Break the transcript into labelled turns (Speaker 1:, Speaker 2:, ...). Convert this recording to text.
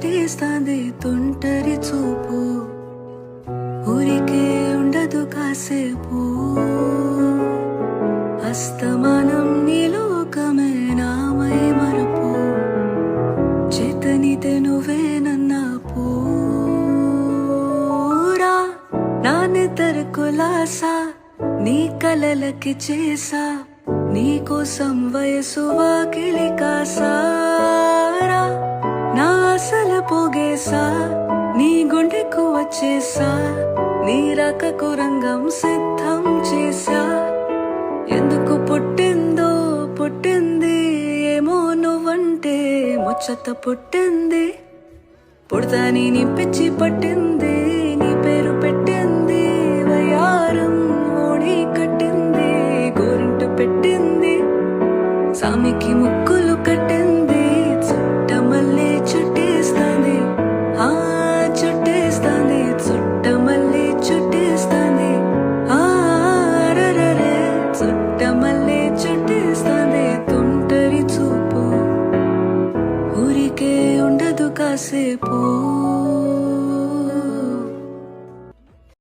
Speaker 1: చుట్టేస్తాంది తుంటరి చూపు, ఊరికే ఉండదు కాసేపు. అస్తమానం నీ లోకమే నామై మరపు, చేతనితే నువ్వే నన్నా పూరా. నా నిద్ర కులాసా నీ కలలకి చేసా, నీ కోసం వయసు వాకిలి కాసారా. నా అసలు పోగేసా నీ గుండెకు వచ్చేసా, నీ రాకకు రంగం సిద్ధం చేసా. ఎందుకు పుట్టిందో పుట్టింది ఏమో నువ్వంటే ముచ్చట పుట్టింది. పుడతాని నీ పిచ్చి పట్టింది, నీ పేరు పెట్టింది వయారం ఓడి కట్టింది, గోరింట పెట్టింది సామికి ముక్కులు కట్టింది. చుట్టమల్లే చుట్టేస్తాంది, ఆ చుట్టేస్తాంది, చుట్టమల్లే చుట్టేస్తాంది, ఆరరే చుట్టమల్లే చుట్టేస్తాంది తుంటరి చూపు, ఊరికే ఉండదు కాసేపు.